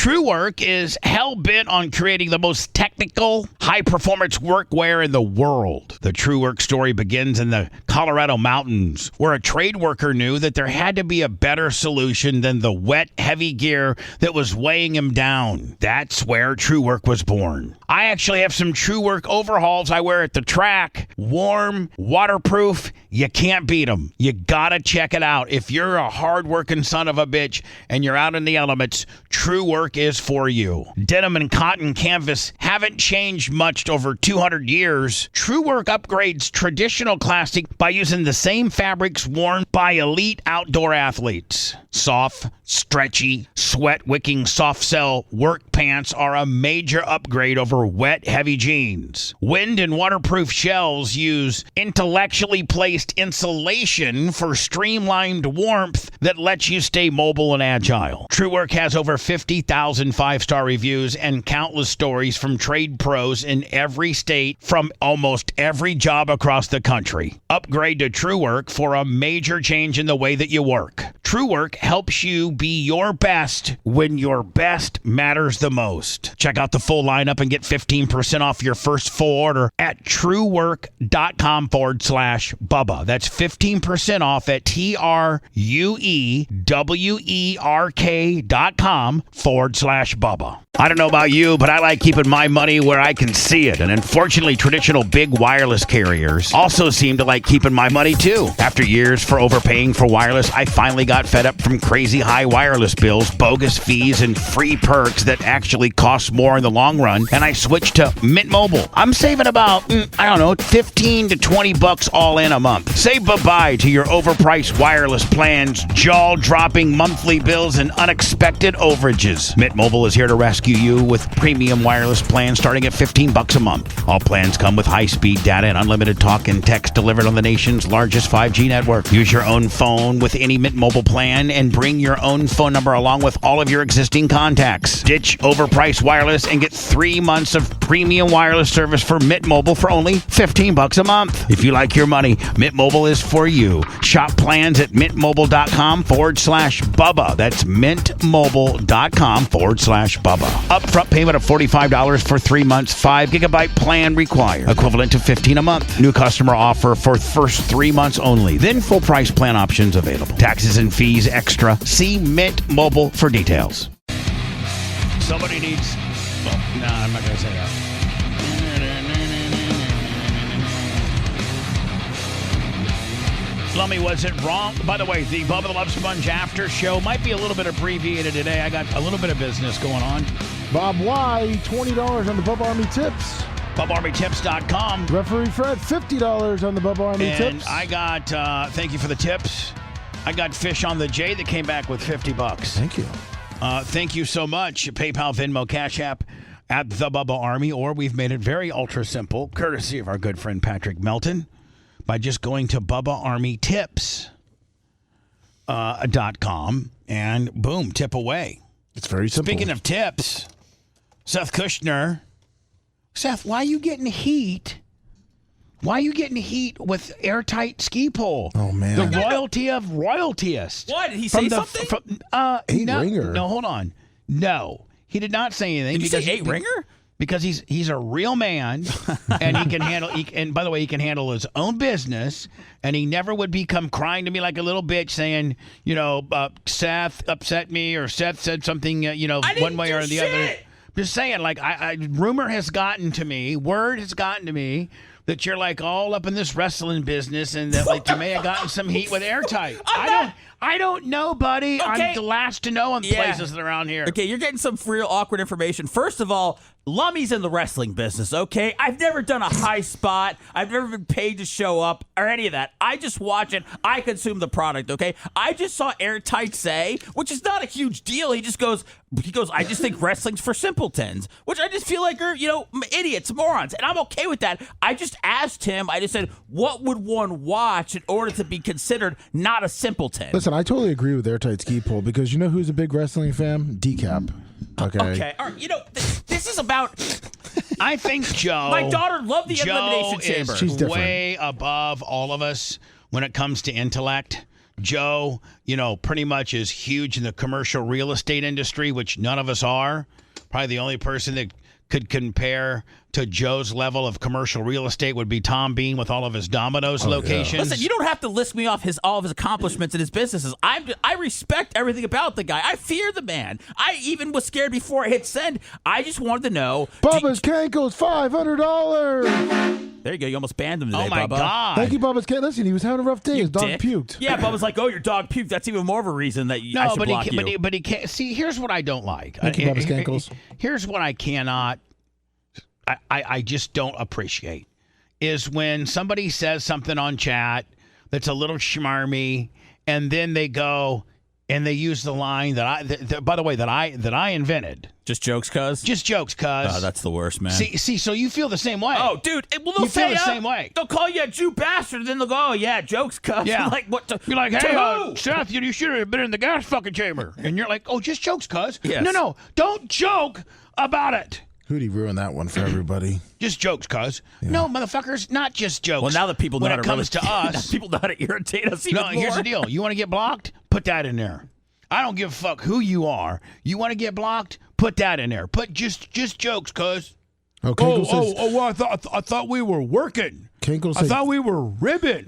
TrueWork is hell-bent on creating the most technical, high-performance workwear in the world. The TrueWork story begins in the Colorado mountains, where a trade worker knew that there had to be a better solution than the wet, heavy gear that was weighing him down. That's where TrueWork was born. I actually have some TrueWork overhauls I wear at the track. Warm, waterproof, you can't beat them. You gotta check it out. If you're a hard-working son of a bitch and you're out in the elements, TrueWork is for you. Denim and cotton canvas haven't changed much over 200 years. TrueWork upgrades traditional classic by using the same fabrics worn by elite outdoor athletes. Soft, stretchy, sweat-wicking soft-cell work pants are a major upgrade over wet, heavy jeans. Wind and waterproof shells use intellectually placed insulation for streamlined warmth that lets you stay mobile and agile. TrueWork has over 50,000 five-star reviews and countless stories from trade pros in every state from almost every job across the country. Upgrade to TrueWork for a major change in the way that you work. TrueWork helps you be your best when your best matters the most. Check out the full lineup and get 15% off your first full order at truework.com/Bubba. That's 15% off at truewerk.com/Bubba. I don't know about you, but I like keeping my money where I can see it. And unfortunately, traditional big wireless carriers also seem to like keeping my money too. After years for overpaying for wireless, I finally got fed up from crazy high wireless bills, bogus fees, and free perks that actually cost more in the long run. And I switched to Mint Mobile. I'm saving about, 15 to 20 bucks all in a month. Say bye-bye to your overpriced wireless plans, jaw-dropping monthly bills, and unexpected overages. Mint Mobile is here to rescue you with premium wireless plans starting at 15 bucks a month. All plans come with high-speed data and unlimited talk and text delivered on the nation's largest 5G network. Use your own phone with any Mint Mobile plan and bring your own phone number along with all of your existing contacts. Ditch overpriced wireless and get 3 months of premium wireless service for Mint Mobile for only 15 bucks a month. If you like your money, Mint Mobile is for you. Shop plans at mintmobile.com/Bubba. That's mintmobile.com/Bubba. Upfront payment of $45 for 3 months, 5 gigabyte plan required, equivalent to $15 a month. New customer offer for first 3 months only. Then full price plan options available. Taxes and fees extra. See Mint Mobile for details. Somebody needs... Well, no, I'm not going to say that. Lummy, was it wrong? By the way, the Bubba the Love Sponge after show might be a little bit abbreviated today. I got a little bit of business going on. Bob Y, $20 on the Bubba Army tips. BubbaArmyTips.com. Referee Fred, $50 on the Bubba Army tips. And I got, thank you for the tips. I got Fish on the J that came back with $50. Thank you. Thank you so much. PayPal, Venmo, Cash App at the Bubba Army, or we've made it very ultra simple, courtesy of our good friend Patrick Melton, by just going to BubbaArmyTips.com and boom, tip away. It's very simple. Speaking of tips, Seth Kushner. Seth, why are you getting heat? Why are you getting heat with airtight ski pole? Oh, man. The royalty of royaltiest. What? Did he say something? Ringer. No, hold on. No, he did not say anything. Did you say ringer? Because he's a real man, and he can handle. And by the way, he can handle his own business, and he never would become crying to me like a little bitch, saying, Seth upset me, or Seth said something, one way or the other. Just saying, like, rumor has gotten to me, word has gotten to me that you're like all up in this wrestling business, and that like you may have gotten some heat with airtight. I don't know, buddy. Okay. I'm the last to know in places that are around here. Okay, you're getting some real awkward information. First of all, Lummy's in the wrestling business, okay? I've never done a high spot. I've never been paid to show up or any of that. I just watch it. I consume the product, okay? I just saw Airtight say, which is not a huge deal. He goes, I just think wrestling's for simpletons, which I just feel like are, idiots, morons. And I'm okay with that. I just asked him, I just said, what would one watch in order to be considered not a simpleton? Listen, I totally agree with Airtight Ski Pole because you know who's a big wrestling fan? Decap. Okay. All right. This is about. I think Joe. My daughter loved the Elimination Chamber. Is She's different. way above all of us when it comes to intellect. Joe, pretty much is huge in the commercial real estate industry, which none of us are. Probably the only person that could compare to Joe's level of commercial real estate would be Tom Bean with all of his Domino's locations. Listen, you don't have to list me off all of his accomplishments in his businesses. I respect everything about the guy. I fear the man. I even was scared before I hit send. I just wanted to know. Bubba's Cankles, $500. There you go. You almost banned him today, Oh, my Bubba. God. Thank you, Bubba's Cankles. Listen, he was having a rough day. His dog dick. puked. Yeah, Bubba's like, oh, your dog puked. That's even more of a reason that I should block you. But he can't. See, here's what I don't like. Thank you, Bubba's Cankles. Here's what I cannot. I just don't appreciate is when somebody says something on chat that's a little schmarmy, and then they go and they use the line by the way, that I invented. Just jokes, cuz? Just jokes, cuz. Oh, that's the worst, man. See, so you feel the same way. Oh, dude. Well, they'll you feel say the same way. They'll call you a Jew bastard, and then they'll go, oh, yeah, jokes, cuz. Yeah. Like, what? You're like, hey, who? Seth, you should have been in the gas fucking chamber. And you're like, oh, just jokes, cuz. Yes. No, don't joke about it. Hootie ruined that one for everybody. Just jokes, cuz. Yeah. No, motherfuckers, not just jokes. Well, now that people know when how it to comes to us, people know how to irritate us even more. Here's the deal. You want to get blocked? Put that in there. I don't give a fuck who you are. You want to get blocked? Put that in there. Put just jokes, cuz. Okay, well, I thought we were working. Kinkle I thought we were ribbing.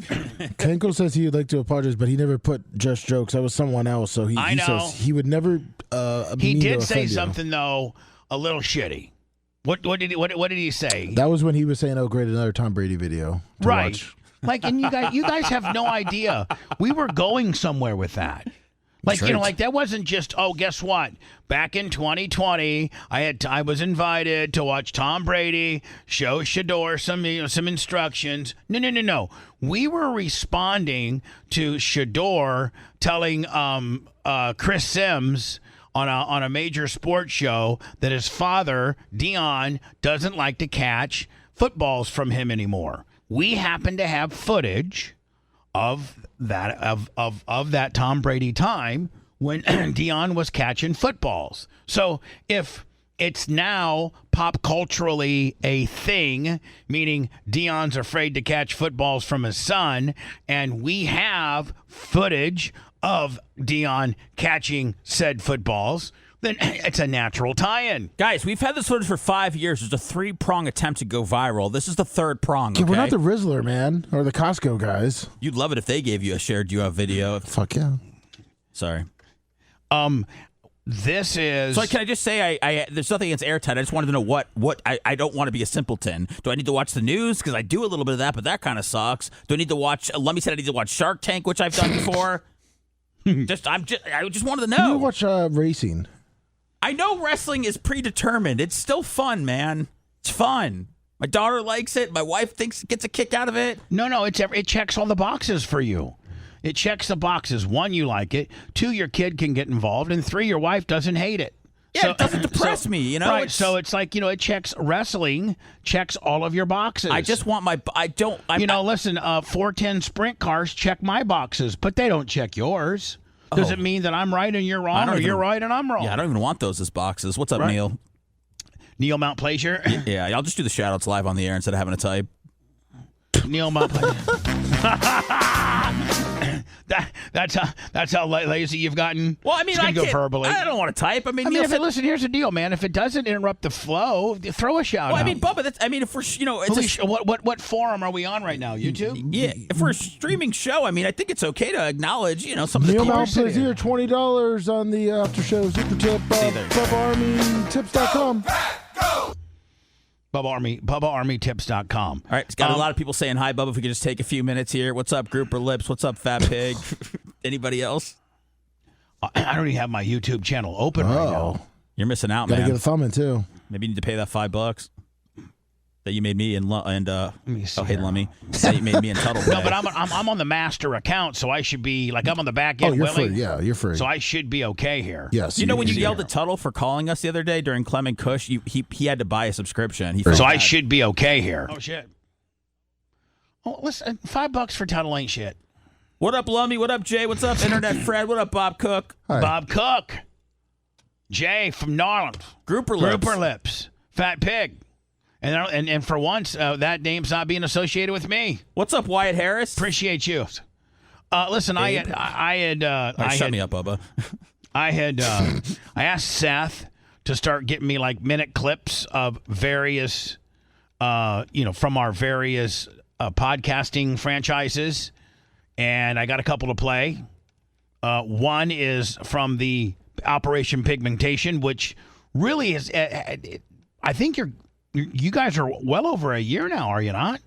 Kinkle says he would like to apologize, but he never put just jokes. That was someone else, so he says he would never. He did say something though, a little shitty. What did he say? That was when he was saying, "Oh, great, another Tom Brady video." Right. Watch. Like, and you guys have no idea. We were going somewhere with that. Like, right. Like that wasn't just, oh, guess what? Back in 2020, I was invited to watch Tom Brady show Shador some instructions. No. We were responding to Shador telling Chris Sims on a major sports show that his father, Dion, doesn't like to catch footballs from him anymore. We happen to have footage of that Tom Brady time when Dion was catching footballs. So if it's now pop culturally a thing, meaning Dion's afraid to catch footballs from his son, and we have footage of Dion catching said footballs, then it's a natural tie-in. Guys, we've had this footage for 5 years. There's a 3-prong attempt to go viral. This is the 3rd prong, okay? Yeah, we're not the Rizzler, man, or the Costco guys. You'd love it if they gave you a shared you video. Fuck yeah. Sorry. This is... So can I just say, I there's nothing against airtight. I just wanted to know what I don't want to be a simpleton. Do I need to watch the news? Because I do a little bit of that, but that kind of sucks. Do I need to watch... Lummy said I need to watch Shark Tank, which I've done before. I just wanted to know. You watch racing. I know wrestling is predetermined. It's still fun, man. It's fun. My daughter likes it. My wife gets a kick out of it. No, it checks all the boxes for you. It checks the boxes. 1, you like it. 2, your kid can get involved. And 3, your wife doesn't hate it. Yeah, it doesn't depress me, you know? Right, so it's like, it checks wrestling, checks all of your boxes. I just want my... listen, 410 sprint cars check my boxes, but they don't check yours. Does it mean that I'm right and you're wrong, or you're right and I'm wrong? Yeah, I don't even want those as boxes. What's up, right. Neil? Neil Mount Pleasure? Yeah, I'll just do the shout-outs live on the air instead of having to type. Neil Mount Pleasure. That's how lazy you've gotten. Well, I mean, I go verbally. I don't want to type. Listen, here's the deal, man. If it doesn't interrupt the flow, throw a shout out. Well, I mean, Bubba, if we're, what forum are we on right now? YouTube? Yeah, if we're a streaming show, I mean, I think it's okay to acknowledge, some of the Neil Mount says here, $20 on the after show super tip. Bubba Army tips.com. BubbaArmyTips.com. All right, it's got a lot of people saying hi, Bubba. If we could just take a few minutes here. What's up, Grouper Lips? What's up, Fat Pig? Anybody else? I don't even have my YouTube channel open right now. You're missing out, man. Gotta get a thumb in, too. Maybe you need to pay that $5 that you made me and hey, Lummy. That you made me and Tuddle. No, but I'm on the master account, so I should be I'm on the back end. Oh, you're free. Yeah, you're free. So I should be okay here. Yes. When you yelled at Tuddle for calling us the other day during Clem and Kush, he had to buy a subscription. I should be okay here. Oh shit. Oh, listen, $5 for Tuddle ain't shit. What up, Lummy? What up, Jay? What's up, Internet Fred? What up, Bob Cook? Hi. Bob Cook. Jay from Norland. Grouper Lips. Fat Pig. And for once, that name's not being associated with me. What's up, Wyatt Harris? Appreciate you. Listen, I had shut me up, Bubba. I asked Seth to start getting me like minute clips of various, from our various podcasting franchises, and I got a couple to play. One is from the Operation Pigmentation, which really is. I think you guys are well over a year now, are you not?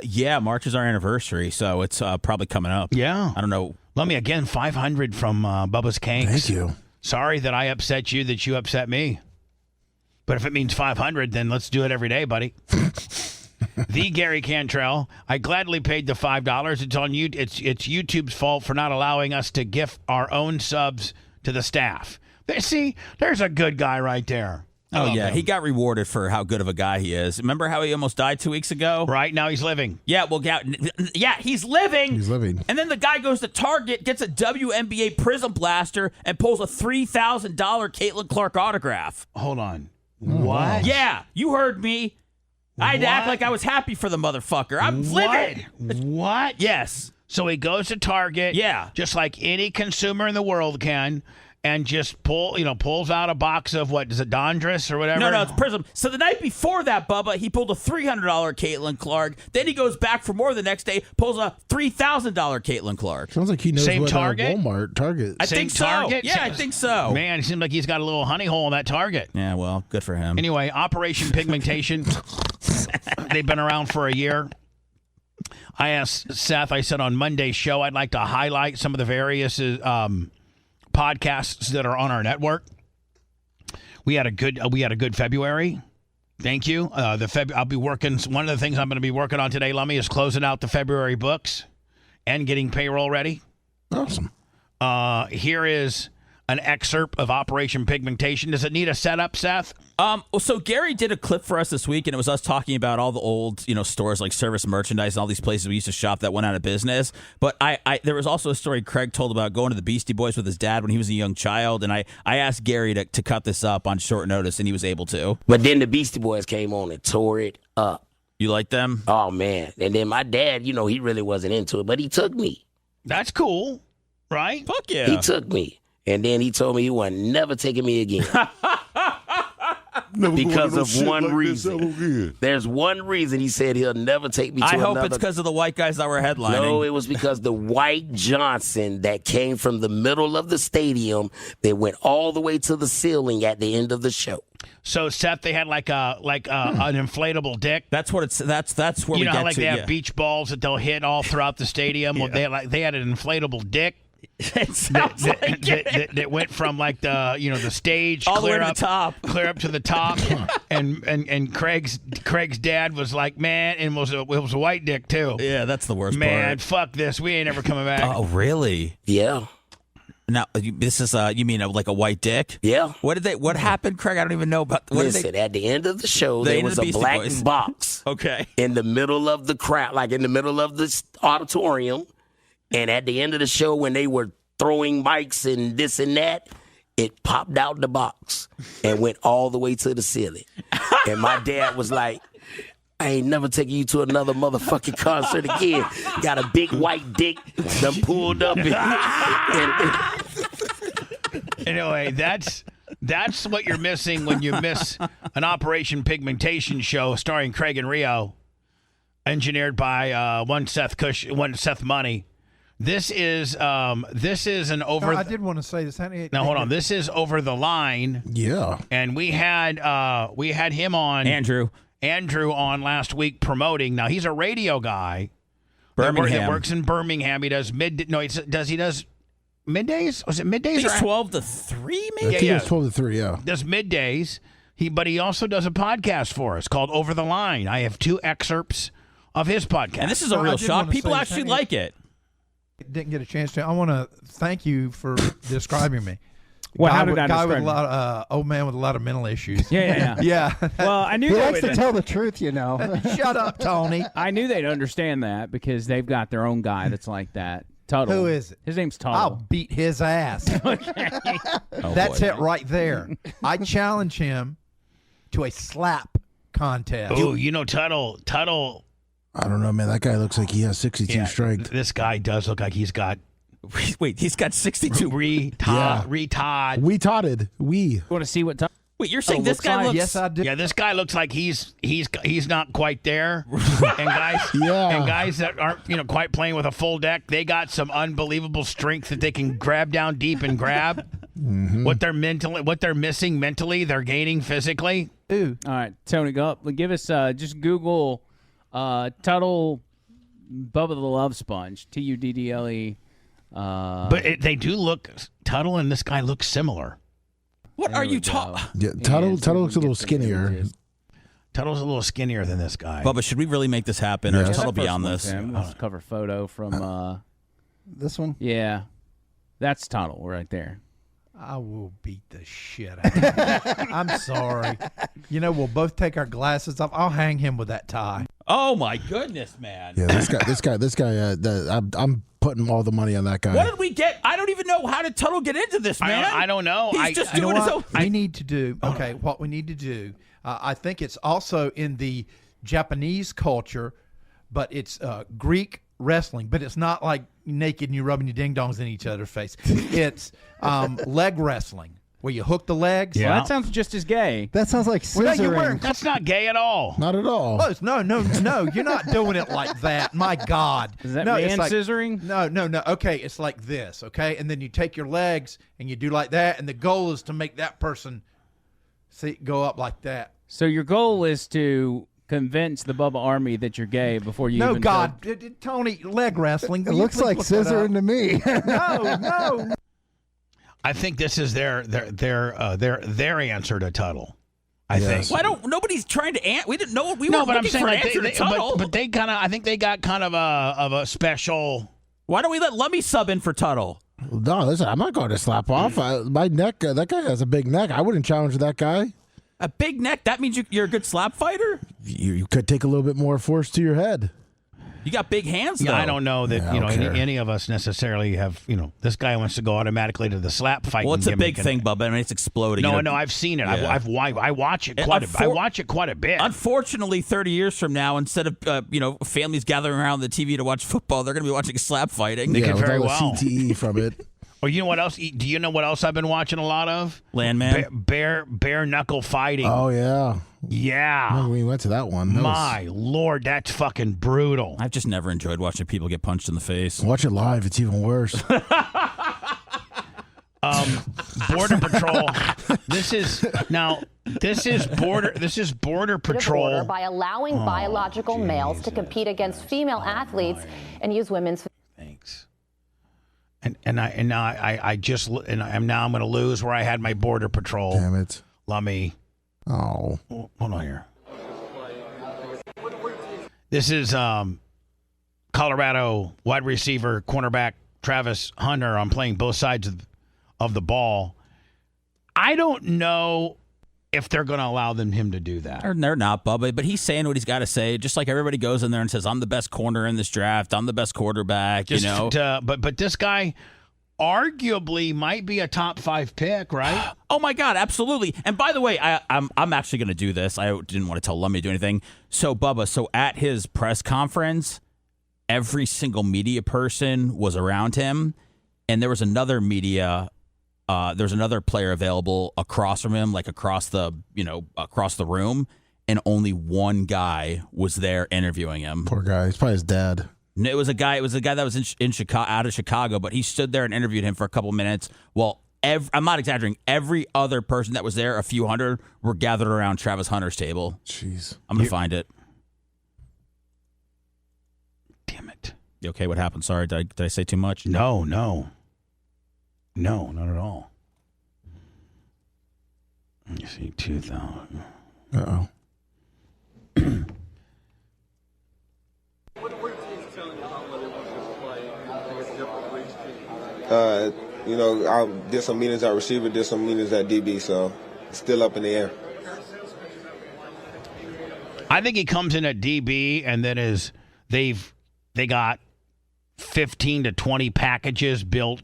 Yeah, March is our anniversary, so it's probably coming up. Yeah. I don't know. Let me again, 500 from Bubba's Kanks. Thank you. Sorry that I upset you, that you upset me. But if it means 500, then let's do it every day, buddy. The Gary Cantrell. I gladly paid the $5. It's on you. It's YouTube's fault for not allowing us to gift our own subs to the staff. See, there's a good guy right there. Oh, yeah. He got rewarded for how good of a guy he is. Remember how he almost died 2 weeks ago? Right. Now he's living. Yeah, well, yeah, he's living. He's living. And then the guy goes to Target, gets a WNBA Prism Blaster, and pulls a $3,000 Caitlin Clark autograph. Hold on. What? Yeah, you heard me. I had to act like I was happy for the motherfucker. I'm living. What? Yes. So he goes to Target. Yeah. Just like any consumer in the world can. And just pulls out a box of what is it, Dondress or whatever? No, it's Prism. So the night before that, Bubba, he pulled a $300 Caitlin Clark. Then he goes back for more the next day, pulls a $3,000 Caitlin Clark. Sounds like he knows Same what Target? Target. I think so. Target? Yeah, I think so. Man, it seems like he's got a little honey hole in that Target. Yeah, well, good for him. Anyway, Operation Pigmentation. They've been around for a year. I asked Seth, I said on Monday's show, I'd like to highlight some of the various podcasts that are on our network. We had a good February. Thank you. I'll be working. One of the things I'm going to be working on today, Lummy, is closing out the February books and getting payroll ready. Awesome. Here is an excerpt of Operation Pigmentation. Does it need a setup, Seth? So Gary did a clip for us this week, and it was us talking about all the old, stores like Service Merchandise and all these places we used to shop that went out of business. But there was also a story Craig told about going to the Beastie Boys with his dad when he was a young child, and I asked Gary to cut this up on short notice, and he was able to. But then the Beastie Boys came on and tore it up. You like them? Oh, man. And then my dad, he really wasn't into it, but he took me. That's cool, right? Fuck yeah. He took me. And then he told me he wasn't never taking me again. Because of one reason. There's one reason he said he'll never take me to another. I hope it's because of the white guys that were headlining. No, it was because the white Johnson that came from the middle of the stadium that went all the way to the ceiling at the end of the show. So Seth, they had an inflatable dick. That's what it's. That's where we get to. How They have beach balls that they'll hit all throughout the stadium. Yeah. Well, they had an inflatable dick. It sounds like that went from the stage all the way to the top, clear up to the top, and Craig's dad was like, man, and it was a white dick too. Yeah, that's the worst part. Man, fuck this, we ain't ever coming back. Oh, really? Yeah. Now this is you mean like a white dick? Yeah. What happened, Craig? I don't even know about. Listen, at the end of the show, there was a black box. Okay. In the middle of the crowd, like in the middle of this auditorium. And at the end of the show, when they were throwing mics and this and that, it popped out the box and went all the way to the ceiling. And my dad was like, I ain't never taking you to another motherfucking concert again. Got a big white dick done pulled up. Anyway, that's what you're missing when you miss an Operation Pigmentation show starring Craig and Rio, engineered by one Seth Kush, one Seth Money. This is an over. No, I did want to say this. Now hold on. This is Over the Line. Yeah. And we had him on Andrew on last week promoting. Now he's a radio guy. Birmingham. That works in Birmingham. He does he does middays? Was it middays? I think it's 12 to 3, maybe. I think it's 12 to 3. Yeah. Does middays. But he also does a podcast for us called Over the Line. I have 2 excerpts of his podcast. And this is a real shock. People actually like it. Didn't get a chance to. I want to thank you for describing me. Well, how did I describe with a lot of old man with a lot of mental issues. Yeah. Well, I knew he they likes would to tell the truth, Shut up, Tony. I knew they'd understand that because they've got their own guy that's like that. Tuddle. Who is it? His name's Tuddle. I'll beat his ass. That's it right there. I challenge him to a slap contest. Oh, Tuddle. I don't know, man. That guy looks like he has 62 strength. This guy does look like he's got Wait, he's got 62. Retard. We totted. We. Want to see what? Wait, you're saying this looks guy like? looks? Yes, I do. Yeah, this guy looks like he's not quite there. And guys that aren't quite playing with a full deck, they got some unbelievable strength that they can grab down deep and grab. What they're missing mentally, they're gaining physically. Ooh. All right, Tony, go up. Give us just Google Tuddle Bubba the Love Sponge, Tuddle. But they do look. Tuddle and this guy look similar. What are you talking? Yeah, Tuddle looks a little skinnier. Tuddle's a little skinnier than this guy. Bubba, should we really make this happen, or is Tuddle beyond this? Let's cover photo from This one? Yeah, that's Tuddle right there. I will beat the shit out of him. I'm sorry. We'll both take our glasses off. I'll hang him with that tie. Oh my goodness, man! Yeah, this guy. I'm putting all the money on that guy. What did we get? I don't even know how did Tuddle get into this, man. I don't know. He's just doing his own. We need to do. Okay, what we need to do. I think it's also in the Japanese culture, but it's Greek wrestling. But it's not like naked and you rubbing your ding dongs in each other's face. It's leg wrestling. Where you hook the legs. Yeah, well, that sounds just as gay. That sounds like scissoring. That's not gay at all. Not at all. Close. No, you're not doing it like that. My God. Is that it's like, scissoring? No. Okay, it's like this, okay? And then you take your legs and you do like that, and the goal is to make that person go up like that. So your goal is to convince the Bubba Army that you're gay before you No, even... God. Tony, leg wrestling. It looks like scissoring to me. No. I think this is their answer to Tuddle. I think. Why don't nobody's trying to? We didn't know. We No, were but I'm looking saying for an like answer to Tuddle. but they kind of. I think they got kind of a special. Why don't we let Lummy sub in for Tuddle? No, listen, I'm not going to slap off. My neck. That guy has a big neck. I wouldn't challenge that guy. A big neck. That means you're a good slap fighter. You could take a little bit more force to your head. You got big hands, though. Yeah, I don't know that Yeah, I don't care. any of us necessarily have. This guy wants to go automatically to the slap fight. Well, it's a big thing, Bubba. I mean, it's exploding. No, I've seen it. Yeah. I watch it quite. I watch it quite a bit. Unfortunately, 30 years from now, instead of families gathering around the TV to watch football, they're going to be watching slap fighting. They could with very all the well. CTE from it. Or you know what else? Do you know what else I've been watching a lot of? Landman. Bare knuckle fighting. Oh yeah. Yeah. We went to that one. My Lord, that's fucking brutal. I've just never enjoyed watching people get punched in the face. Watch it live. It's even worse. Border Patrol. This is Border Patrol. Border by allowing biological males to compete against female athletes and use women's. Thanks. And now I'm going to lose where I had my Border Patrol. Damn it. Lummy. Oh. Hold on here. This is Colorado wide receiver cornerback Travis Hunter on playing both sides of the ball. I don't know if they're going to allow him to do that. They're not, Bubba, but he's saying what he's got to say. Just like everybody goes in there and says, I'm the best corner in this draft. I'm the best quarterback, But this guy arguably might be a top 5 pick, right? Oh, my God, absolutely. And by the way, I'm actually going to do this. I didn't want to tell Lummy to do anything. So, Bubba, at his press conference, every single media person was around him, and there was another there's another player available across from him, like across the room, and only one guy was there interviewing him. Poor guy. He's probably his dad. It was a guy that was in Chicago, out of Chicago, but he stood there and interviewed him for a couple minutes. Well, I'm not exaggerating. Every other person that was there, a few hundred, were gathered around Travis Hunter's table. Jeez. I'm gonna find it. Damn it. You okay? What happened? Sorry, did I say too much? No, not at all. Let me see, 2000. Uh-oh. I did some meetings at receiver, did some meetings at DB, so it's still up in the air. I think he comes in at DB, and then they got 15 to 20 packages built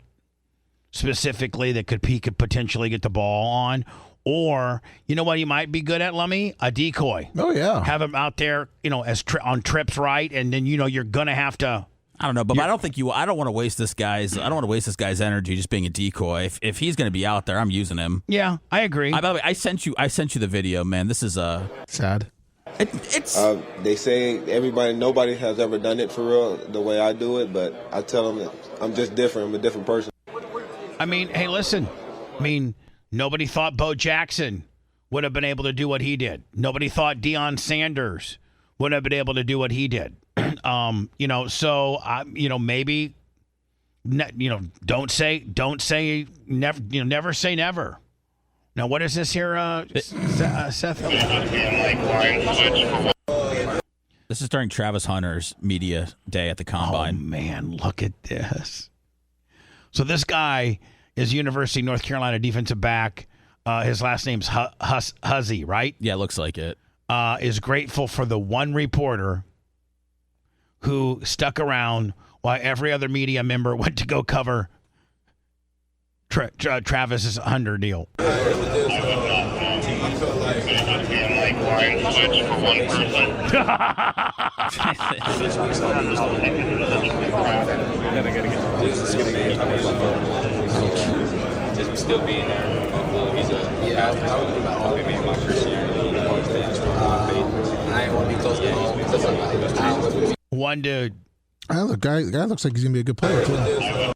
specifically that he could potentially get the ball on. Or, you know what he might be good at, Lummy? A decoy. Oh, yeah. Have him out there, on trips right, and then, you're going to have to I don't know, but I don't think I don't want to waste this guy's. I don't want to waste this guy's energy just being a decoy. If he's going to be out there, I'm using him. Yeah, I agree. By the way, I sent you the video, man. This is sad. It's. They say nobody has ever done it for real the way I do it, but I tell them that I'm just different. I'm a different person. I mean, hey, listen. I mean, nobody thought Bo Jackson would have been able to do what he did. Nobody thought Deion Sanders would have been able to do what he did. So maybe, don't say never. Never say never. Now, what is this here, Seth? This is during Travis Hunter's media day at the Combine. Oh man, look at this. So this guy is University of North Carolina defensive back. His last name's Huzzy, right? Yeah, looks like it. Is grateful for the one reporter who stuck around while every other media member went to go cover Travis's Hunter deal. Still being there. Yeah, I was about maybe my first year. I want to be close to home. One dude. The guy looks like he's gonna be a good player too.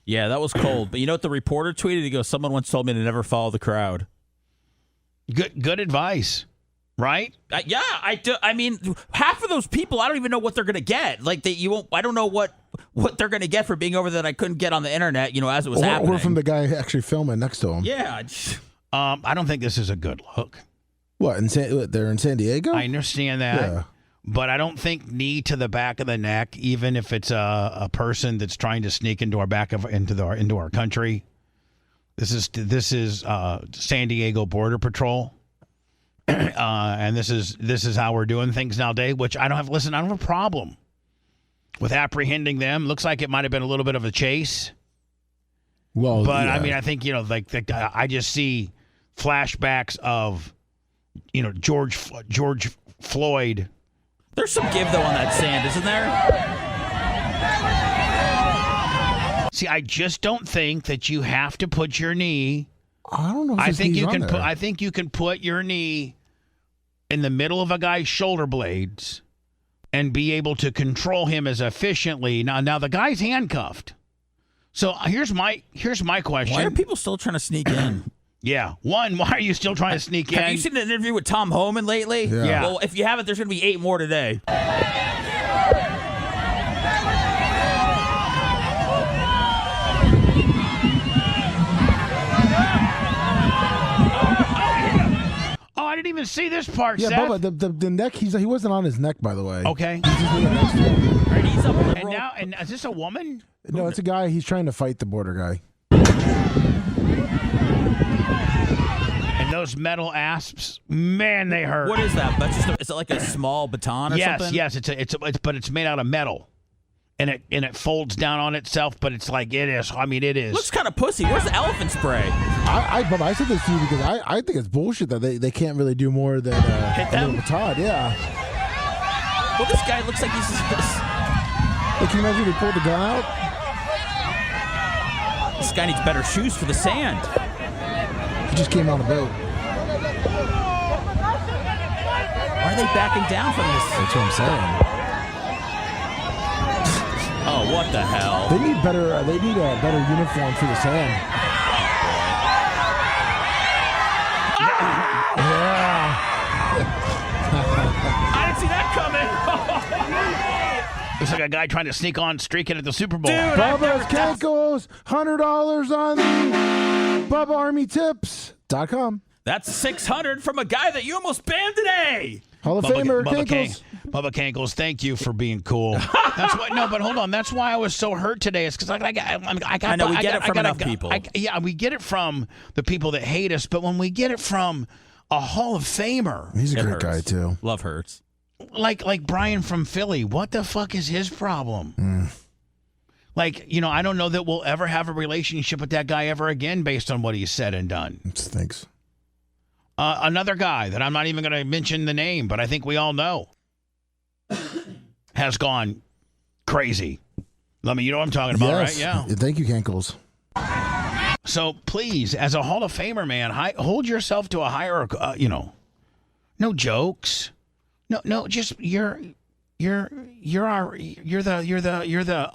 Yeah, that was cold. But you know what the reporter tweeted? He goes, "Someone once told me to never follow the crowd." Good advice, right? Yeah, I do. I mean, half of those people, I don't even know what they're gonna get. Like I don't know what they're gonna get for being over that I couldn't get on the internet. As it was happening. Or from the guy actually filming next to him. Yeah. I don't think this is a good look. What? They're in San Diego? I understand that. Yeah. But I don't think knee to the back of the neck, even if it's a person that's trying to sneak into our country. This is San Diego Border Patrol, and this is how we're doing things nowadays. Which I don't have a problem with apprehending them. Looks like it might have been a little bit of a chase. Well, but yeah. I mean, I think I just see flashbacks of George Floyd. There's some give, though, on that sand, isn't there? See, I just don't think that you have to put your knee. I don't know. I think you can put your knee in the middle of a guy's shoulder blades and be able to control him as efficiently. Now the guy's handcuffed. So here's my question. Why are people still trying to sneak in? Yeah. One, why are you still trying to sneak in? Have you seen an interview with Tom Homan lately? Yeah. Well, if you haven't, there's going to be 8 more today. Oh, I didn't even see this part, Yeah, Seth. Bubba, the neck, he wasn't on his neck, by the way. Okay. He's up And is this a woman? No, it's a guy. He's trying to fight the border guy. And those metal asps, man, they hurt. What is that? That's just is it like a small baton or something? Yes, but it's made out of metal, and it folds down on itself. But it's like it is. I mean, it is. Looks kind of pussy. Where's the elephant spray? Bubba, I said this to you because I think it's bullshit that they can't really do more than hit them. a little baton. Yeah. Well, this guy looks like he's. Hey, can you imagine if he pulled the gun out? This guy needs better shoes for the sand. He just came on a boat. Why are they backing down from this? That's what I'm saying. Oh, what the hell? They need better. They need a better uniform for the sand. Yeah. I didn't see that coming. Looks like a guy trying to sneak on streaking at the Super Bowl. Dude, Bubba's Cankles, $100 on the Bubba Army Tips.com. That's $600 from a guy that you almost banned today. Hall of Famer, Cankles. Bubba Cankles, thank you for being cool. That's why. No, but hold on. That's why I was so hurt today. It's because I know we get it from enough people. Yeah, we get it from the people that hate us, but when we get it from a Hall of Famer, He's a great guy too. Love hurts. Like Brian from Philly, what the fuck is his problem? Like, I don't know that we'll ever have a relationship with that guy ever again based on what he's said and done. Thanks. Another guy that I'm not even going to mention the name, but I think we all know, has gone Crazy. Lummy, you know what I'm talking about, Yes. right? Yeah. Thank you, Cankles. So please, as a Hall of Famer, man, hold yourself to a higher, no jokes. No, just you're the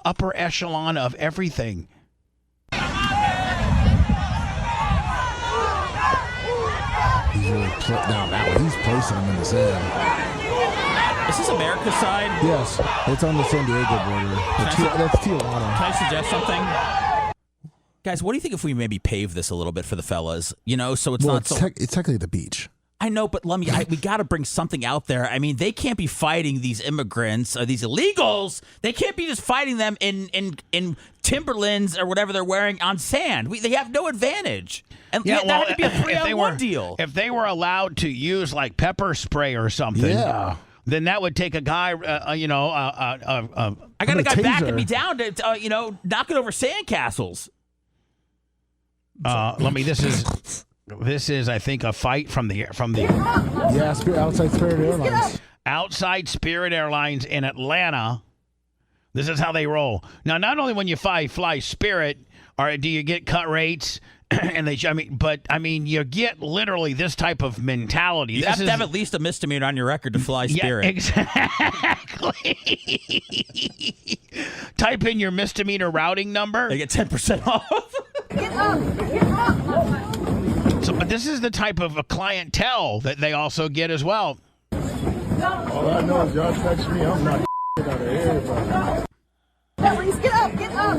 upper echelon of everything. He's really down that way. He's placing him in the sand. Is this America's side? Yes, it's on the San Diego border. That's Tijuana. Can I suggest something? Guys, what do you think if we maybe pave this a little bit for the fellas? So it's not so... It's technically the beach. I know, but Lummy, we got to bring something out there. I mean, they can't be fighting these immigrants or these illegals. They can't be just fighting them in Timberlands or whatever they're wearing on sand. They have no advantage. And that had to be a 3-on-1 deal. If they were allowed to use like pepper spray or something, then that would take a guy, I got a guy backing me down to, knocking over sandcastles. This is, I think, a fight from the outside Spirit Airlines. Outside Spirit Airlines in Atlanta. This is how they roll. Now, not only when you fly Spirit, do you get cut rates, and you get literally this type of mentality. You have to have at least a misdemeanor on your record to fly Spirit. Yeah, exactly. Type in your misdemeanor routing number. They get 10% off. Get up! So, but this is the type of a clientele that they also get as well. All I know is y'all text me, I'm not out of everybody. Get up! Get up!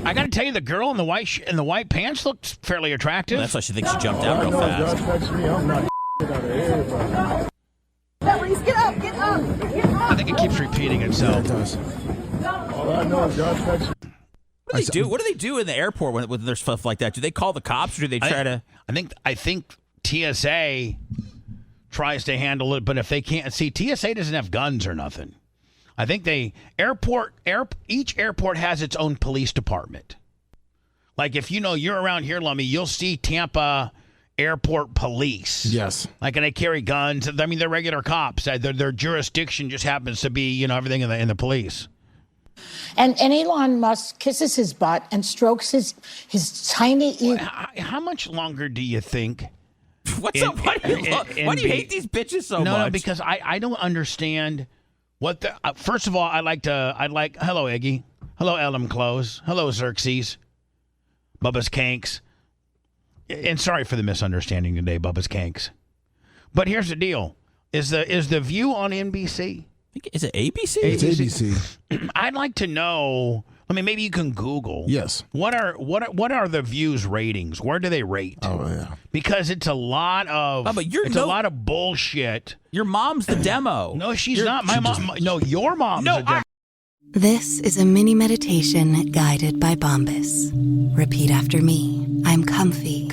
I got to tell you, the girl in the white pants looks fairly attractive. That's why she thinks she jumped out real fast. Y'all text me, I'm not out of everybody. Get up! Get up! I think it keeps repeating itself. Yeah, it does. All I know is y'all text me. What do they do in the airport when there's stuff like that? Do they call the cops, or do they try to? I think TSA tries to handle it, but if they can't see, TSA doesn't have guns or nothing. I think each airport has its own police department. Like if you're around here, Lummy, you'll see Tampa Airport Police. Yes. Like, and they carry guns. I mean, they're regular cops. Their jurisdiction just happens to be everything in the police. And Elon Musk kisses his butt and strokes his tiny... How much longer do you think? What's up? Why do you hate these bitches so much? No, because I don't understand what the... first of all, hello, Iggy. Hello, Ellen Close. Hello, Xerxes. Bubba's Kanks. And sorry for the misunderstanding today, Bubba's Kanks. But here's the deal. Is the View on NBC? Is it ABC? It's ABC. I'd like to know. I mean, maybe you can Google. Yes. What are the View's ratings? Where do they rate? Oh yeah. Because it's a lot of. Oh, but a lot of bullshit. Your mom's the demo. No, she's not. My mom. No, your mom's the demo. This is a mini meditation guided by Bombas. Repeat after me. I'm comfy.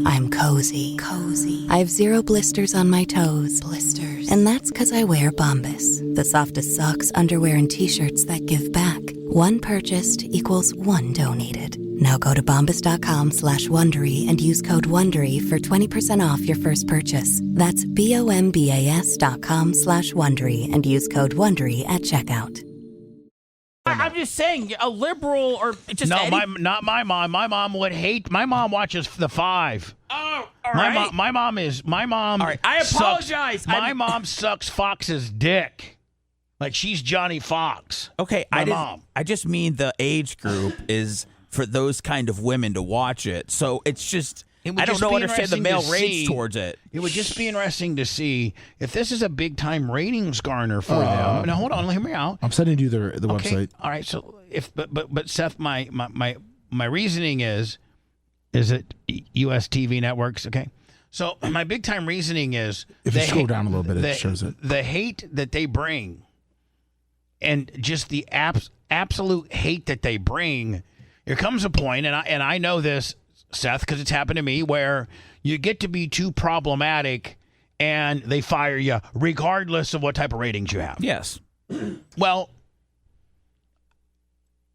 I'm cozy. I have 0 blisters on my toes. And that's because I wear Bombas, the softest socks, underwear, and T-shirts that give back. One purchased equals one donated. Now go to bombas.com/Wondery and use code Wondery for 20% off your first purchase. That's BOMBAS.com/Wondery and use code Wondery at checkout. I'm just saying, a liberal or just not my mom. My mom would hate. My mom watches The Five. Oh, all right. My mom. All right, I apologize. My mom sucks Fox's dick, like she's Johnny Fox. Okay, mom. I just mean the age group is for those kind of women to watch it. So it's just. I don't understand the male rage towards it. It would just be interesting to see if this is a big time ratings garner for them. Now hold on, hear me out. I'm sending you the website. All right, so but Seth, my reasoning is it US TV networks? Okay, so my big time reasoning is if you scroll down a little bit, it shows it. The hate that they bring, and just the absolute hate that they bring. There comes a point, and I know this, Seth, because it's happened to me, where you get to be too problematic and they fire you regardless of what type of ratings you have. Yes. Well,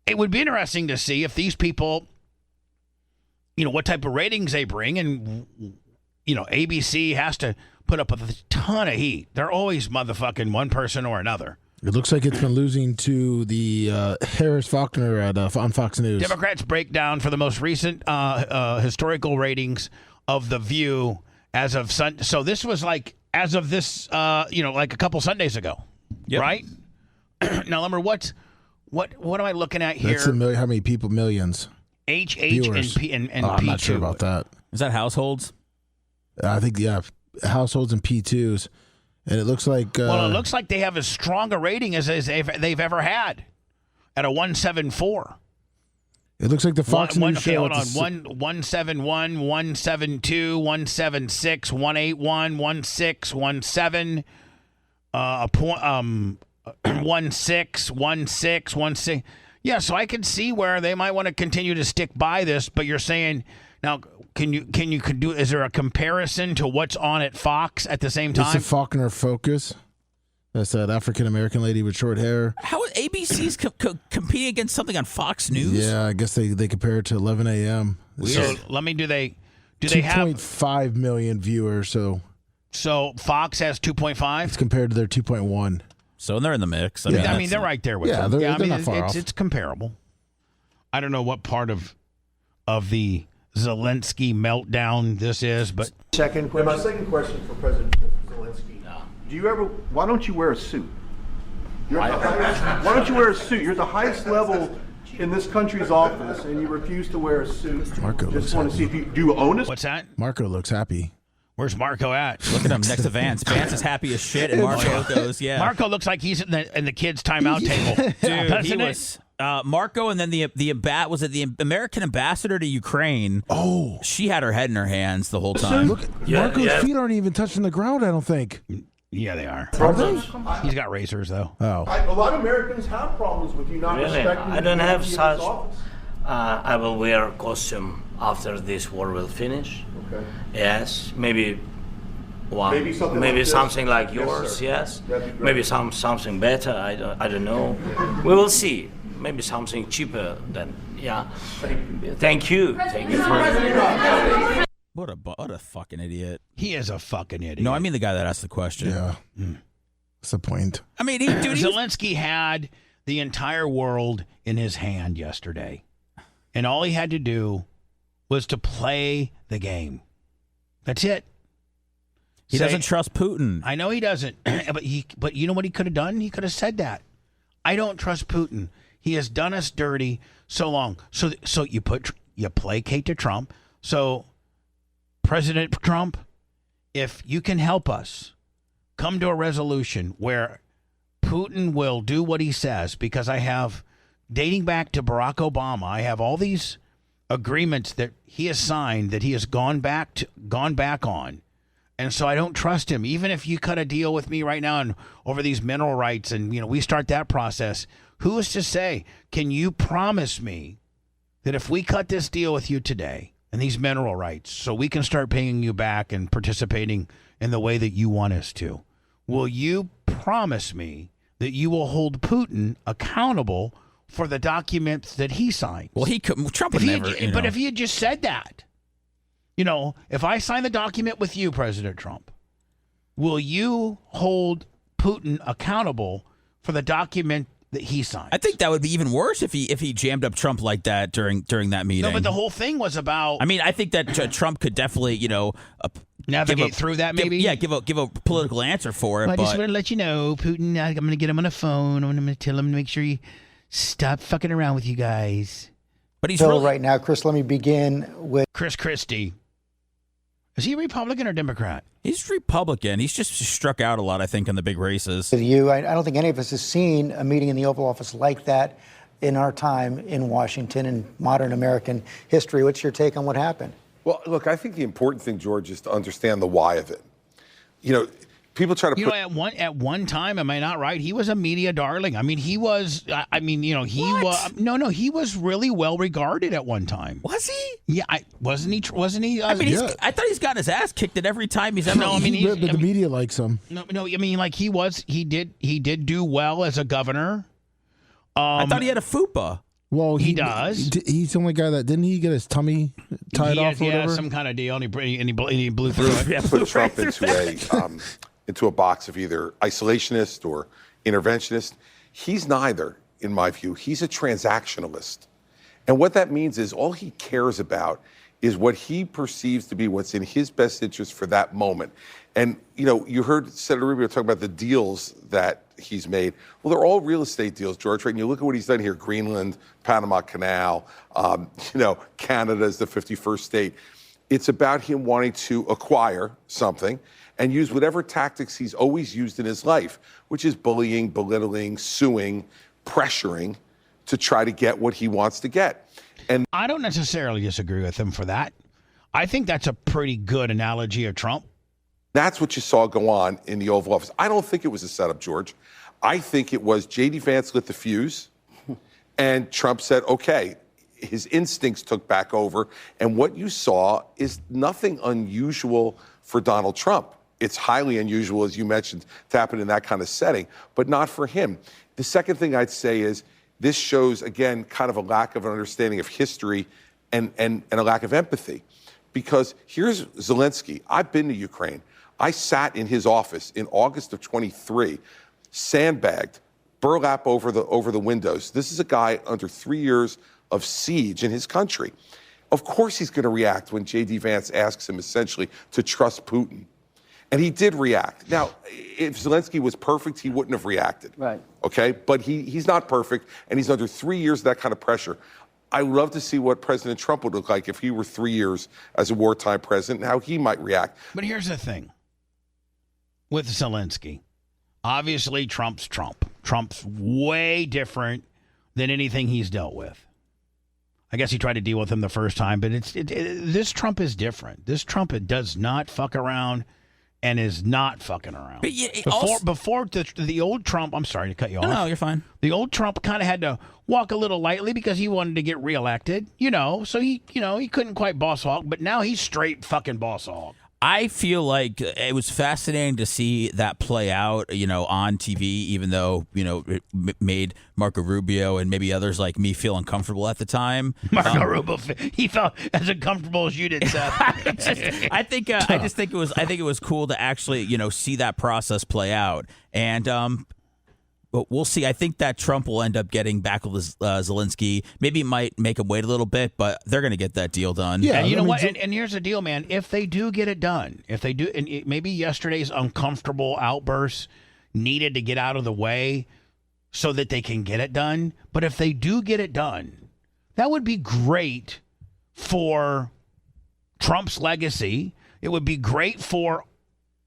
it would be interesting to see if these people, what type of ratings they bring, and, ABC has to put up with a ton of heat. They're always motherfucking one person or another. It looks like it's been losing to the Harris Faulkner on Fox News. Democrats break down for the most recent historical ratings of The View as of Sunday. So this was like as of this, like a couple Sundays ago, right? Now, Lumber, what am I looking at here? That's how many people? Millions. HH Viewers. and P and I'm P2. not sure about that. Is that households? I think households and P2s, and it looks like. Well, it looks like they have as strong a rating as they've ever had, at a 174. It looks like the Fox News show. Hold on. 171, 172, 176, 181, 16, 17, 16. Yeah, so I can see where they might want to continue to stick by this, but you're saying now, is there a comparison to what's on at Fox at the same time? It's the Faulkner Focus. That's that African American lady with short hair. How is ABC's competing against something on Fox News? Yeah, I guess they compare it to 11 a.m. So let me do they have 2.5 million viewers? So Fox has 2.5. It's compared to their 2.1. So they're in the mix. I mean, they're right there with them. They're not far off. It's comparable. I don't know what part of the Zelensky meltdown this is, but my second question for President Zelensky. Why don't you wear a suit? Why don't you wear a suit? You're at the highest level in this country's office, and you refuse to wear a suit. Marco just want to see if you own it. What's that? Marco looks happy. Where's Marco at? Look at him next to Vance. Vance is happy as shit, and Marco goes, yeah. Marco looks like he's in the kids' timeout table. Dude, he was Marco, and then was it the American ambassador to Ukraine? Oh, she had her head in her hands the whole time. Look, Marco's feet aren't even touching the ground. I don't think. Yeah, they are. Are they? He's got razors though. Oh, a lot of Americans have problems with you not respecting. I don't have such. I will wear a costume after this war will finish. Okay. Yes, maybe one. Maybe something like yours. Yes. Maybe something better. I don't know. We will see. Maybe something cheaper than Thank you. Thank you for. What a fucking idiot. He is a fucking idiot. No, I mean the guy that asked the question. yeah. What's the point? I mean, Zelensky had the entire world in his hand yesterday, and all he had to do was to play the game. That's it. He doesn't trust Putin. I know he doesn't, but you know what he could have done? He could have said that. I don't trust Putin. He has done us dirty so long. So you placate to Trump. So President Trump, if you can help us come to a resolution where Putin will do what he says, because I have, dating back to Barack Obama, I have all these agreements that he has signed that he has gone back on. And so I don't trust him. Even if you cut a deal with me right now and over these mineral rights and we start that process, who is to say, can you promise me that if we cut this deal with you today and these mineral rights so we can start paying you back and participating in the way that you want us to, will you promise me that you will hold Putin accountable for the documents that he signed? Well, Trump would never. But if he had just said that, if I sign the document with you, President Trump, will you hold Putin accountable for the document that he signed? I think that would be even worse if he jammed up Trump like that during that meeting. No, but the whole thing was about. I mean, I think that Trump could definitely, navigate through that. Maybe, give a political answer for it. Well, I just want to let you know, Putin. I'm going to get him on the phone and I'm going to tell him to make sure you stop fucking around with you guys. But he's so right now, Chris. Let me begin with Chris Christie. Is he Republican or Democrat? He's Republican. He's just struck out a lot, I think, in the big races. With you, I don't think any of us has seen a meeting in the Oval Office like that in our time in Washington in modern American history. What's your take on what happened? Well, look, I think the important thing, George, is to understand the why of it. People try to at one time, am I not right? He was a media darling. I mean, he was. He was really well regarded at one time. Was he? Yeah, wasn't he? I mean, I thought he's gotten his ass kicked at every time he's ever. No, I mean, the media likes him. No, I mean, like he did do well as a governor. I thought he had a fupa. Well, he does. He's the only guy that didn't he get his tummy tied off or whatever? Yeah, some kind of deal, and he blew through it. Put Trump into a box of either isolationist or interventionist. He's neither, in my view. He's a transactionalist. And what that means is all he cares about is what he perceives to be what's in his best interest for that moment. And, you heard Senator Rubio talk about the deals that he's made. Well, they're all real estate deals, George, right? And you look at what he's done here, Greenland, Panama Canal, Canada is the 51st state. It's about him wanting to acquire something and use whatever tactics he's always used in his life, which is bullying, belittling, suing, pressuring to try to get what he wants to get. And I don't necessarily disagree with him for that. I think that's a pretty good analogy of Trump. That's what you saw go on in the Oval Office. I don't think it was a setup, George. I think it was J.D. Vance lit the fuse, and Trump said, okay. His instincts took back over, and what you saw is nothing unusual for Donald Trump. It's highly unusual, as you mentioned, to happen in that kind of setting, but not for him. The second thing I'd say is this shows, again, kind of a lack of an understanding of history and a lack of empathy. Because here's Zelensky. I've been to Ukraine. I sat in his office in August of 23, sandbagged, burlap over the windows. This is a guy under 3 years of siege in his country. Of course he's going to react when J.D. Vance asks him essentially to trust Putin. And he did react. Now, if Zelensky was perfect, he wouldn't have reacted. Right. Okay? But he's not perfect, and he's under 3 years of that kind of pressure. I would love to see what President Trump would look like if he were 3 years as a wartime president and how he might react. But here's the thing with Zelensky. Obviously, Trump's Trump. Trump's way different than anything he's dealt with. I guess he tried to deal with him the first time, but this Trump is different. This Trump does not fuck around and is not fucking around. But before the old Trump, I'm sorry to cut you off. No, you're fine. The old Trump kind of had to walk a little lightly because he wanted to get reelected, so he couldn't quite boss hog, but now he's straight fucking boss hog. I feel like it was fascinating to see that play out, on TV, even though, it made Marco Rubio and maybe others like me feel uncomfortable at the time. Marco Rubio, he felt as uncomfortable as you did, Seth. I think it was cool to actually, see that process play out. And, but we'll see. I think that Trump will end up getting back with Zelensky. Maybe it might make him wait a little bit, but they're going to get that deal done. Yeah, and you know what? And here's the deal, man. If they do get it done, and maybe yesterday's uncomfortable outbursts needed to get out of the way so that they can get it done. But if they do get it done, that would be great for Trump's legacy. It would be great for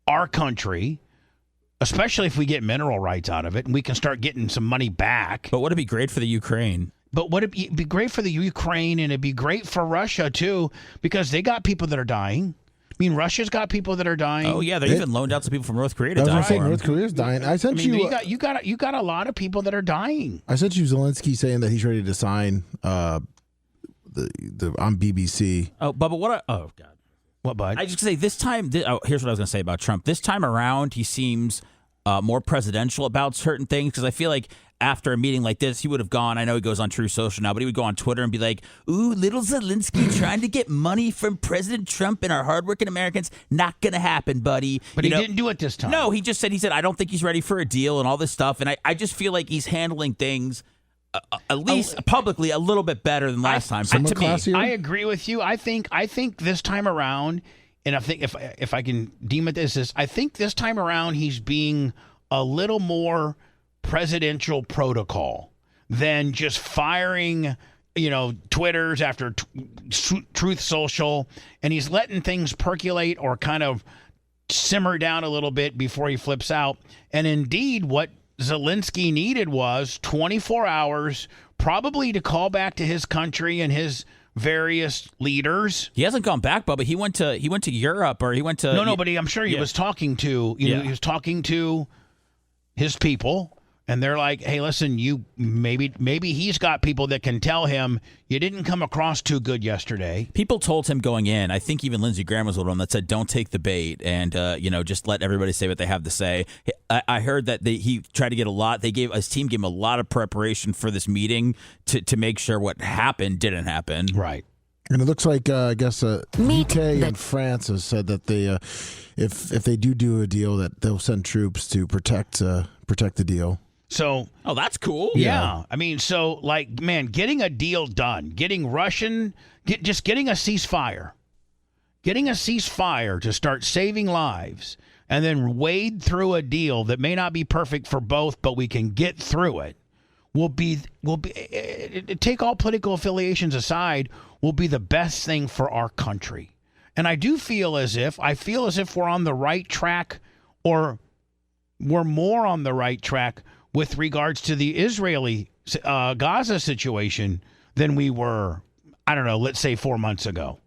our country. Especially if we get mineral rights out of it and we can start getting some money back. But would it be great for the Ukraine? But would it be great for the Ukraine, and it'd be great for Russia, too, because they got people that are dying. I mean, Russia's got people that are dying. Oh, yeah. They even loaned out some people from North Korea to I was die going to say for 'em. North Korea's dying. You got a lot of people that are dying. I sent you Zelensky saying that he's ready to sign on BBC. Oh, Bubba, oh, God. What, bud? I just say this time, here's what I was going to say about Trump. This time around, he seems more presidential about certain things, because I feel like after a meeting like this, he would have gone, I know he goes on True Social now, but he would go on Twitter and be like, ooh, little Zelensky trying to get money from President Trump and our hardworking Americans. Not going to happen, buddy. But he didn't do it this time. No, he said, I don't think he's ready for a deal and all this stuff. And I just feel like he's handling things at least publicly a little bit better than last time. To me, I agree with you. I think this time around, and I think if I can deem it this, I think this time around he's being a little more presidential protocol than just firing, Twitters after Truth Social, and he's letting things percolate or kind of simmer down a little bit before he flips out. And indeed, what Zelensky needed was 24 hours, probably to call back to his country and his various leaders. He hasn't gone back, Bubba. He went to Europe, or he went to no, but I'm sure he was talking to he was talking to his people, and they're like, hey, listen, you maybe he's got people that can tell him you didn't come across too good yesterday. People told him going in. I think even Lindsey Graham was one of them that said, don't take the bait, and just let everybody say what they have to say. I heard that he tried to get a lot. His team gave him a lot of preparation for this meeting to make sure what happened didn't happen. Right. And it looks like I guess UK and France has said that they if they do a deal, that they'll send troops to protect the deal. So, oh, that's cool. Yeah. I mean, so like, man, getting a deal done, getting a ceasefire, to start saving lives, and then wade through a deal that may not be perfect for both, but we can get through it. Will be take all political affiliations aside, will be the best thing for our country. And I feel as if we're on the right track, or we're more on the right track with regards to the Israeli Gaza situation than we were, I don't know, let's say 4 months ago.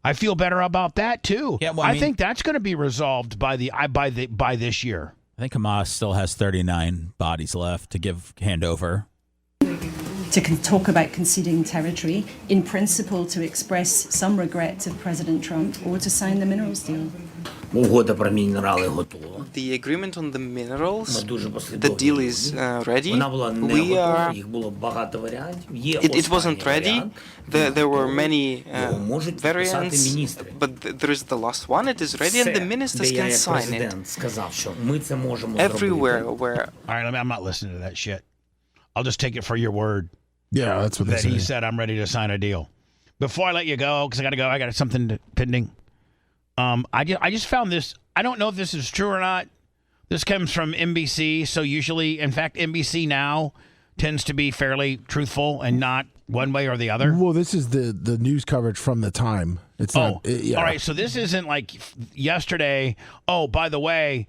I feel better about that too. Yeah, well, I think that's going to be resolved by this year. I think Hamas still has 39 bodies left to hand over. To talk about conceding territory, in principle to express some regret to President Trump, or to sign the minerals deal. The agreement on the minerals, the deal is ready. It wasn't ready. There were many variants, but there is the last one. It is ready, and the ministers can sign it. Everywhere where... All right, I'm not listening to that shit. I'll just take it for your word. Yeah, that's what they say. He said, I'm ready to sign a deal. Before I let you go, because I got to go, I got something pending. I just found this. I don't know if this is true or not. This comes from NBC. So usually, in fact, NBC now tends to be fairly truthful and not one way or the other. Well, this is the news coverage from the time. It's not. All right. So this isn't like yesterday. Oh, by the way,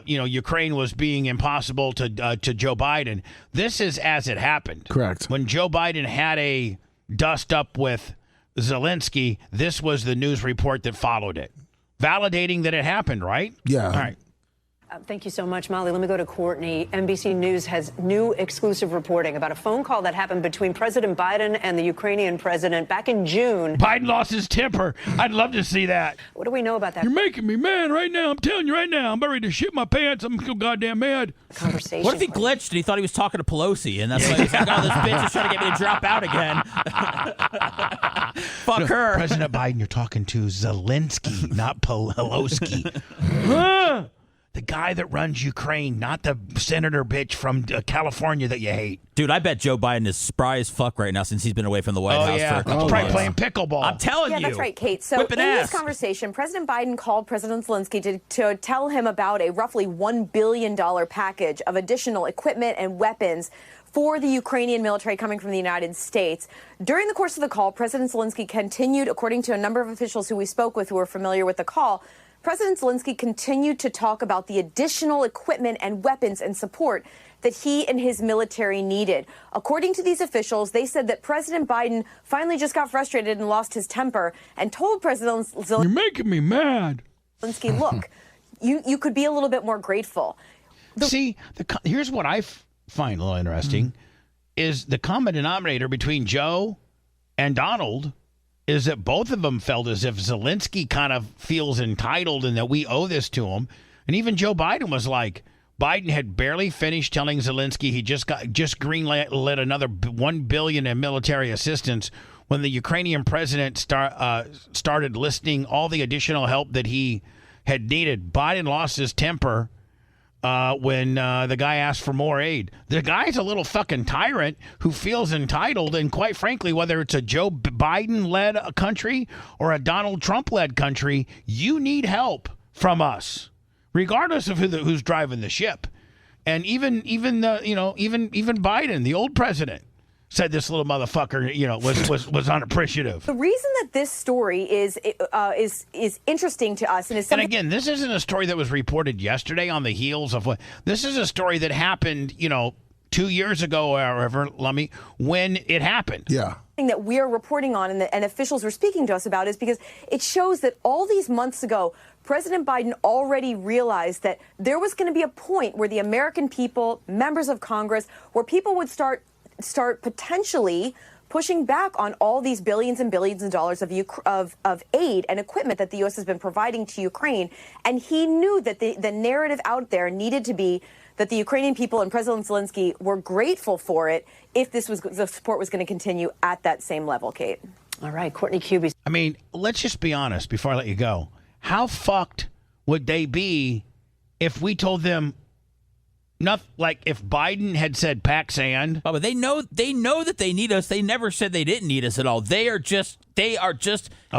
Ukraine was being impossible to Joe Biden. This is as it happened. Correct. When Joe Biden had a dust up with Zelensky, this was the news report that followed it, validating that it happened, right? Yeah. All right. Thank you so much, Molly. Let me go to Courtney. NBC News has new exclusive reporting about a phone call that happened between President Biden and the Ukrainian president back in June. Biden lost his temper. I'd love to see that. What do we know about that? You're making me mad right now. I'm telling you right now. I'm ready to shit my pants. I'm so goddamn mad. Conversation. What if he glitched and he thought he was talking to Pelosi, and that's why he's like, oh, this bitch is trying to get me to drop out again. Fuck her. President Biden, you're talking to Zelensky, not Pelosi. The guy that runs Ukraine, not the senator bitch from California that you hate. Dude, I bet Joe Biden is spry as fuck right now since he's been away from the White House for a couple probably months. playing pickleball. I'm telling you. Yeah, that's right, Kate. So in this conversation, President Biden called President Zelensky to tell him about a roughly $1 billion package of additional equipment and weapons for the Ukrainian military coming from the United States. During the course of the call, President Zelensky continued, according to a number of officials who we spoke with who are familiar with the call, President Zelensky continued to talk about the additional equipment and weapons and support that he and his military needed. According to these officials, they said that President Biden finally just got frustrated and lost his temper and told President Zelensky, "You're making me mad." Zelensky, look, you could be a little bit more grateful. Here's what I find a little interesting is the common denominator between Joe and Donald is that both of them felt as if Zelensky kind of feels entitled and that we owe this to him. And even Joe Biden was like, Biden had barely finished telling Zelensky he just greenlit another $1 billion in military assistance when the Ukrainian president started listing all the additional help that he had needed. Biden lost his temper when the guy asked for more aid. The guy's a little fucking tyrant who feels entitled, and quite frankly, whether it's a Joe Biden-led country or a Donald Trump-led country, you need help from us, regardless of who's driving the ship. And even Biden, the old president, said this little motherfucker, was unappreciative. The reason that this story is interesting to us, and is something. And again, this isn't a story that was reported yesterday on the heels of what. This is a story that happened, 2 years ago, or whatever, Lummy, when it happened. Yeah. That we are reporting on and officials are speaking to us about is because it shows that all these months ago, President Biden already realized that there was going to be a point where the American people, members of Congress, where people would start potentially pushing back on all these billions and billions of dollars of aid and equipment that the U.S. has been providing to Ukraine. And he knew that the narrative out there needed to be that the Ukrainian people and President Zelensky were grateful for it if the support was going to continue at that same level, Kate. All right, Courtney Cuby. I mean, let's just be honest before I let you go. How fucked would they be if we told them, like if Biden had said pack sand. Oh, but they know that they need us. They never said they didn't need us at all. They are just a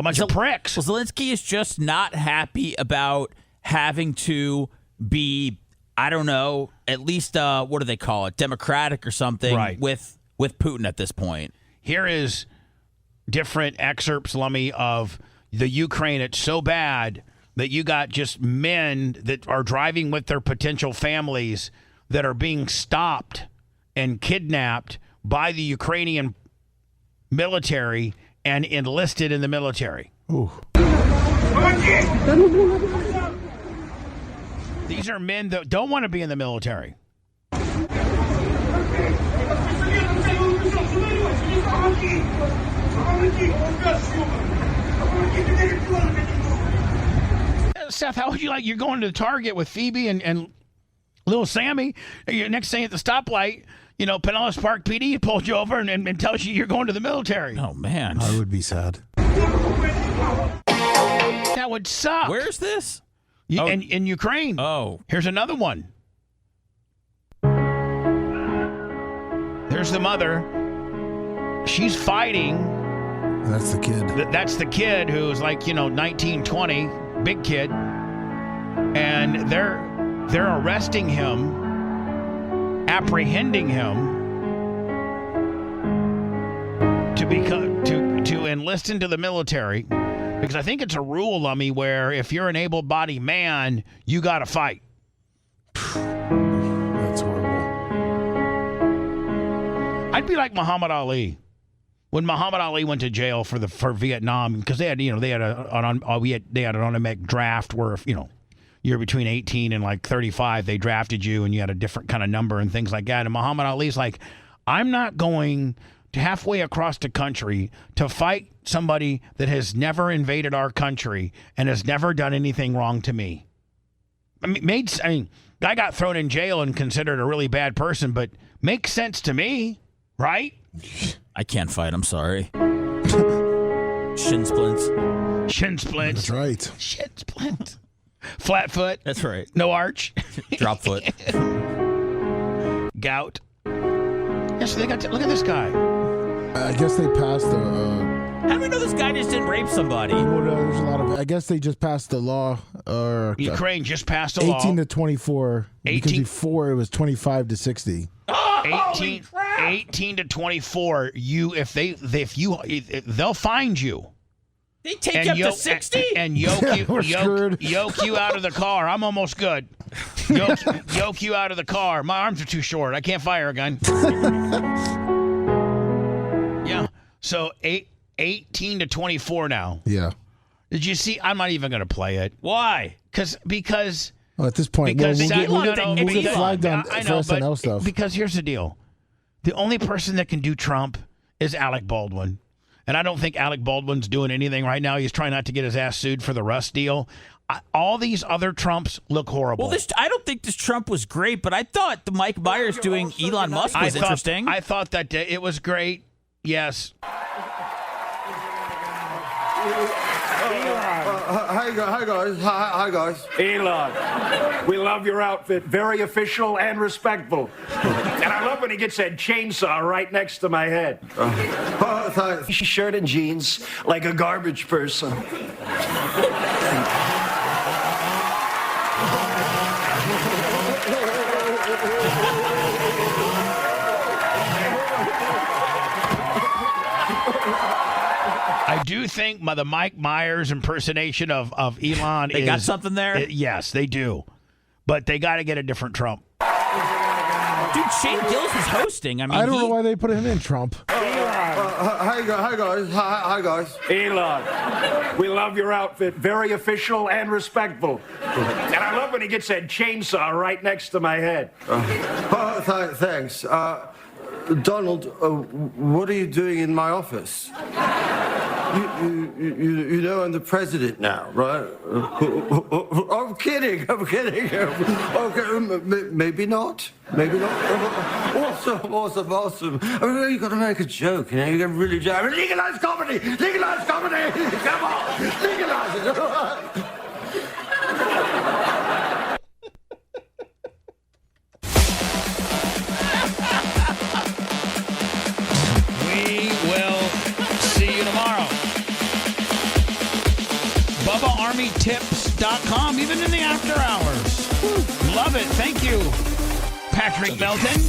bunch of pricks. Well, Zelensky is just not happy about having to be, I don't know, at least what do they call it, democratic or something, right, with Putin at this point. Here is different excerpts, Lummy, of the Ukraine. It's so bad that you got just men that are driving with their potential families that are being stopped and kidnapped by the Ukrainian military and enlisted in the military. Ooh. These are men that don't want to be in the military. Seth, how would you like? You're going to the Target with Phoebe and little Sammy. Next thing at the stoplight, Pinellas Park PD pulls you over and tells you you're going to the military. Oh, man. I would be sad. That would suck. Where's this? In Ukraine. Oh. Here's another one. There's the mother. She's fighting. That's the kid. That's the kid who's like, 19, 20, big kid. And they're arresting him, apprehending him to enlist into the military. Because I think it's a rule, Lummy, where if you're an able-bodied man, you got to fight. That's horrible. I'd be like Muhammad Ali. When Muhammad Ali went to jail for Vietnam, because they had an automatic draft where you're between 18 and like 35, they drafted you and you had a different kind of number and things like that. And Muhammad Ali's like, I'm not going to halfway across the country to fight somebody that has never invaded our country and has never done anything wrong to me. Guy got thrown in jail and considered a really bad person, but makes sense to me, right? I can't fight. I'm sorry. Shin splints. That's right. Shin splint. Flat foot. That's right. No arch. Drop foot. Gout. Yes, they got. Look at this guy. I guess they passed the. How do we know this guy just didn't rape somebody? Well, there's a lot of. I guess they just passed the law. Ukraine just passed a law. 18 to 24. Because before it was 25 to 60. 18 to 24. They'll find you. They take you up to 60 and yoke you out of the car. I'm almost good. Yoke you out of the car. My arms are too short. I can't fire a gun. Yeah. So 18 to 24 now. Yeah. Did you see? I'm not even going to play it. Why? Because. Well, at this point, we'll get flagged on for SNL stuff. Because here's the deal. The only person that can do Trump is Alec Baldwin. And I don't think Alec Baldwin's doing anything right now. He's trying not to get his ass sued for the Rust deal. All these other Trumps look horrible. Well, I don't think this Trump was great, but I thought the Mike Myers doing Elon Musk was interesting. I thought that it was great. Yes. Hi guys. Elon, we love your outfit. Very official and respectful. And I love when he gets that chainsaw right next to my head. Shirt and jeans, like a garbage person. I do think the Mike Myers impersonation of Elon They got something there? Yes, they do. But they got to get a different Trump. Dude, Shane Gillis was hosting. I don't know why they put him in, Trump. Hi guys. Elon, we love your outfit. Very official and respectful. And I love when he gets that chainsaw right next to my head. Thanks. Donald, what are you doing in my office? You know I'm the president now, right? I'm kidding. Okay, maybe not. Awesome. I mean, you got to make a joke, you know. You can really joke. Legalize comedy. Come on, legalize it. the after hours. Love it. Thank you, Patrick Melton.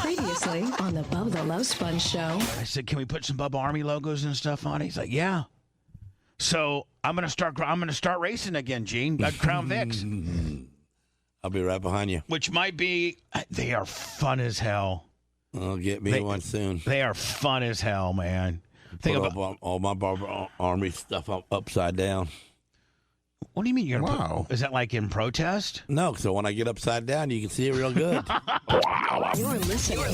Previously on the Bubba the Love Sponge show. I said, "Can we put some Bubba Army logos and stuff on it?" He's like, "Yeah." So I'm gonna start racing again, Gene. At Crown Vics. I'll be right behind you. Which might be, they are fun as hell. I'll get me one soon. They are fun as hell, man. Think Put about up all my Bubba Army stuff upside down. What do you mean you're gonna put? Is that like in protest? No, so when I get upside down, you can see it real good. You're listening